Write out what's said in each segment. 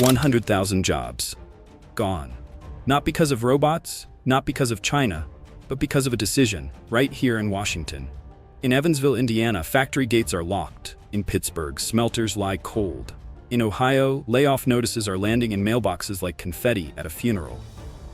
100,000 jobs. Gone. Not because of robots, not because of China, but because of a decision right here in Washington. In Evansville, Indiana, factory gates are locked. In Pittsburgh, smelters lie cold. In Ohio, layoff notices are landing in mailboxes like confetti at a funeral.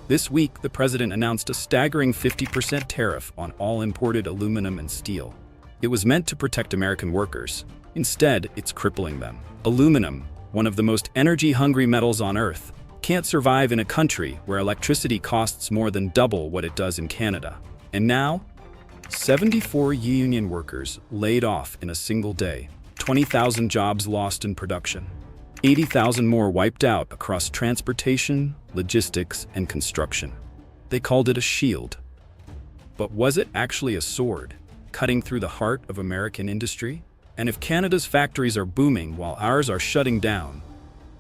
This week, the president announced a staggering 50% tariff on all imported aluminum and steel. It was meant to protect American workers. Instead, it's crippling them. Aluminum, one of the most energy-hungry metals on Earth, can't survive in a country where electricity costs more than double what it does in Canada. And now, 74 union workers laid off in a single day, 20,000 jobs lost in production, 80,000 more wiped out across transportation, logistics, and construction. They called it a shield. But was it actually a sword, cutting through the heart of American industry? And if Canada's factories are booming while ours are shutting down,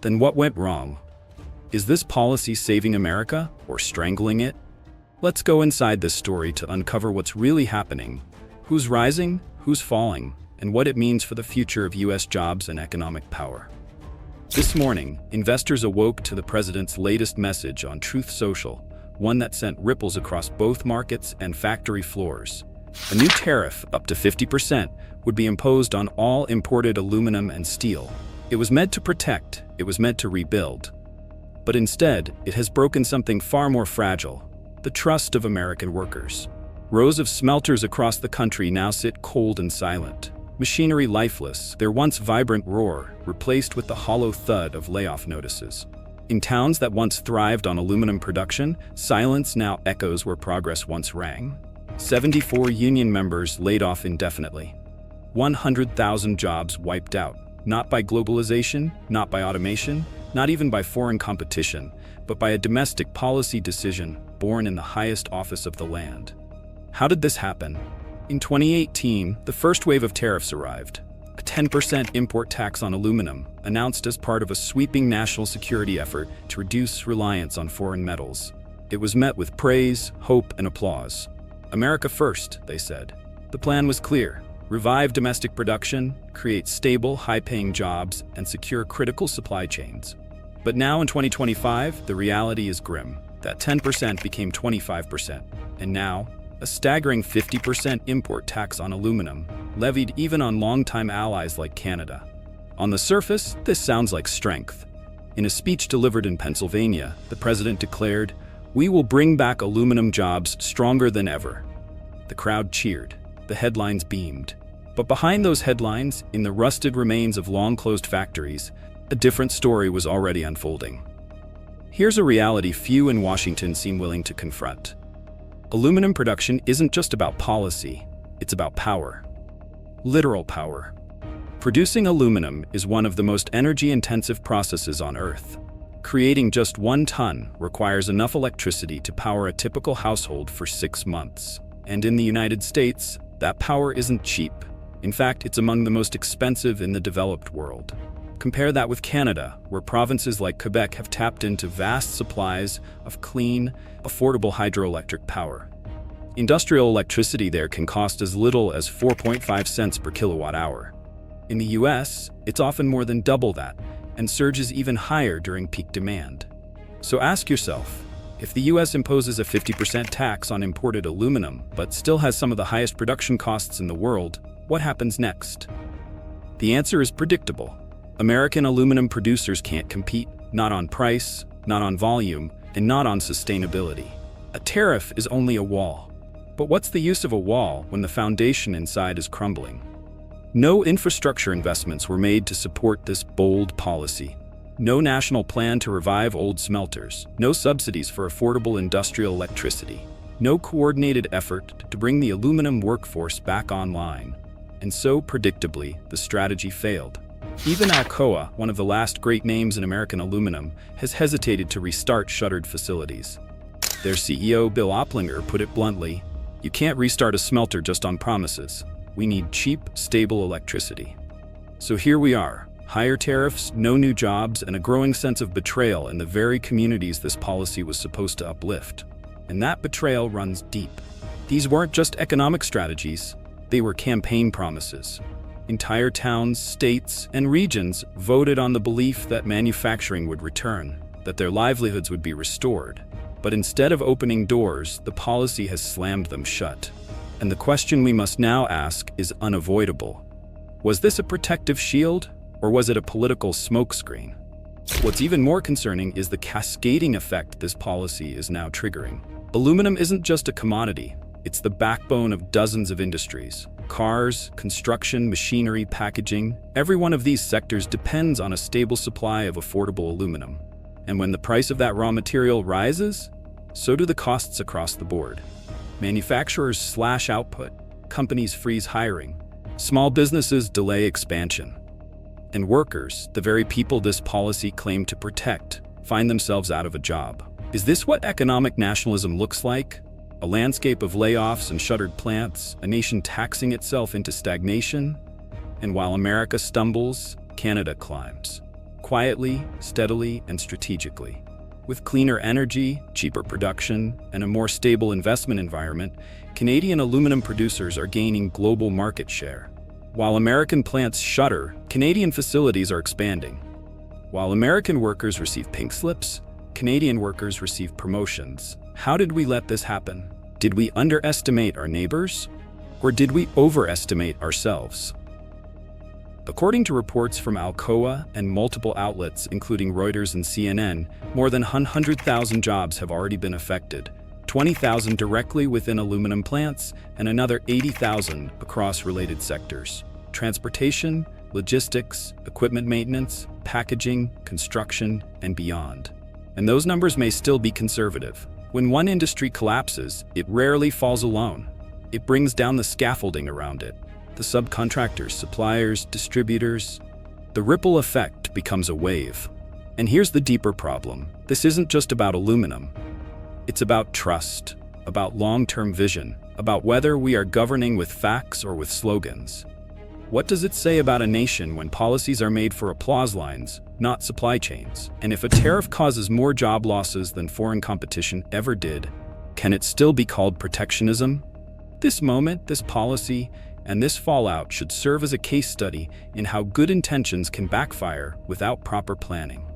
then what went wrong? Is this policy saving America or strangling it? Let's go inside this story to uncover what's really happening, who's rising, who's falling, and what it means for the future of U.S. jobs and economic power. This morning, investors awoke to the president's latest message on Truth Social, one that sent ripples across both markets and factory floors. A new tariff, up to 50%, would be imposed on all imported aluminum and steel. It was meant to protect, it was meant to rebuild. But instead, it has broken something far more fragile: the trust of American workers. Rows of smelters across the country now sit cold and silent, machinery lifeless, their once vibrant roar replaced with the hollow thud of layoff notices. In towns that once thrived on aluminum production, silence now echoes where progress once rang. 74 union members laid off indefinitely. 100,000 jobs wiped out, not by globalization, not by automation, not even by foreign competition, but by a domestic policy decision born in the highest office of the land. How did this happen? In 2018, the first wave of tariffs arrived. A 10% import tax on aluminum, announced as part of a sweeping national security effort to reduce reliance on foreign metals. It was met with praise, hope, and applause. America first, they said. The plan was clear: revive domestic production, create stable, high-paying jobs, and secure critical supply chains. But now in 2025, the reality is grim. That 10% became 25%, and now, a staggering 50% import tax on aluminum, levied even on longtime allies like Canada. On the surface, this sounds like strength. In a speech delivered in Pennsylvania, the president declared, "We will bring back aluminum jobs stronger than ever." The crowd cheered. The headlines beamed. But behind those headlines, in the rusted remains of long-closed factories, a different story was already unfolding. Here's a reality few in Washington seem willing to confront. Aluminum production isn't just about policy, it's about power. Literal power. Producing aluminum is one of the most energy-intensive processes on Earth. Creating just 1 ton requires enough electricity to power a typical household for 6 months. And in the United States, that power isn't cheap. In fact, it's among the most expensive in the developed world. Compare that with Canada, where provinces like Quebec have tapped into vast supplies of clean, affordable hydroelectric power. Industrial electricity there can cost as little as 4.5 cents per kilowatt hour. In the US, it's often more than double that, and surges even higher during peak demand. So ask yourself, if the US imposes a 50% tax on imported aluminum, but still has some of the highest production costs in the world, what happens next? The answer is predictable. American aluminum producers can't compete, not on price, not on volume, and not on sustainability. A tariff is only a wall. But what's the use of a wall when the foundation inside is crumbling? No infrastructure investments were made to support this bold policy. No national plan to revive old smelters, no subsidies for affordable industrial electricity, no coordinated effort to bring the aluminum workforce back online. And so, predictably, the strategy failed. Even Alcoa, one of the last great names in American aluminum, has hesitated to restart shuttered facilities. Their CEO, Bill Oplinger, put it bluntly, "You can't restart a smelter just on promises. We need cheap, stable electricity." So here we are. Higher tariffs, no new jobs, and a growing sense of betrayal in the very communities this policy was supposed to uplift. And that betrayal runs deep. These weren't just economic strategies, they were campaign promises. Entire towns, states, and regions voted on the belief that manufacturing would return, that their livelihoods would be restored. But instead of opening doors, the policy has slammed them shut. And the question we must now ask is unavoidable. Was this a protective shield, or was it a political smokescreen? What's even more concerning is the cascading effect this policy is now triggering. Aluminum isn't just a commodity, it's the backbone of dozens of industries. Cars, construction, machinery, packaging, every one of these sectors depends on a stable supply of affordable aluminum. And when the price of that raw material rises, so do the costs across the board. Manufacturers slash output, companies freeze hiring, small businesses delay expansion. And workers, the very people this policy claimed to protect, find themselves out of a job. Is this what economic nationalism looks like? A landscape of layoffs and shuttered plants, a nation taxing itself into stagnation? And while America stumbles, Canada climbs. Quietly, steadily, and strategically. With cleaner energy, cheaper production, and a more stable investment environment, Canadian aluminum producers are gaining global market share. While American plants shutter, Canadian facilities are expanding. While American workers receive pink slips, Canadian workers receive promotions. How did we let this happen? Did we underestimate our neighbors? Or did we overestimate ourselves? According to reports from Alcoa and multiple outlets, including Reuters and CNN, more than 100,000 jobs have already been affected, 20,000 directly within aluminum plants, and another 80,000 across related sectors. Transportation, logistics, equipment maintenance, packaging, construction, and beyond. And those numbers may still be conservative. When one industry collapses, it rarely falls alone. It brings down the scaffolding around it. The subcontractors, suppliers, distributors. The ripple effect becomes a wave. And here's the deeper problem. This isn't just about aluminum. It's about trust, about long-term vision, about whether we are governing with facts or with slogans. What does it say about a nation when policies are made for applause lines, not supply chains? And if a tariff causes more job losses than foreign competition ever did, can it still be called protectionism? This moment, this policy, and this fallout should serve as a case study in how good intentions can backfire without proper planning.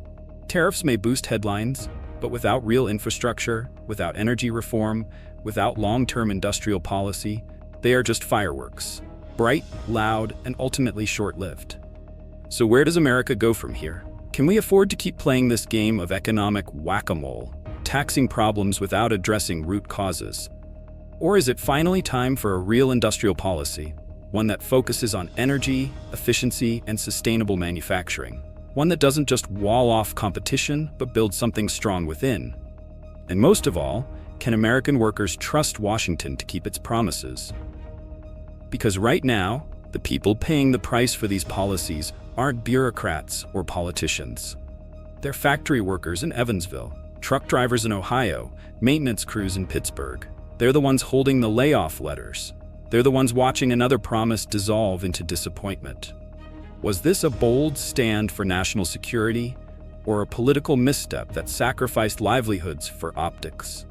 Tariffs may boost headlines, but without real infrastructure, without energy reform, without long-term industrial policy, they are just fireworks. Bright, loud, and ultimately short-lived. So where does America go from here? Can we afford to keep playing this game of economic whack-a-mole, taxing problems without addressing root causes? Or is it finally time for a real industrial policy, one that focuses on energy, efficiency, and sustainable manufacturing? One that doesn't just wall off competition, but builds something strong within? And most of all, can American workers trust Washington to keep its promises? Because right now, the people paying the price for these policies aren't bureaucrats or politicians. They're factory workers in Evansville, truck drivers in Ohio, maintenance crews in Pittsburgh. They're the ones holding the layoff letters. They're the ones watching another promise dissolve into disappointment. Was this a bold stand for national security, or a political misstep that sacrificed livelihoods for optics?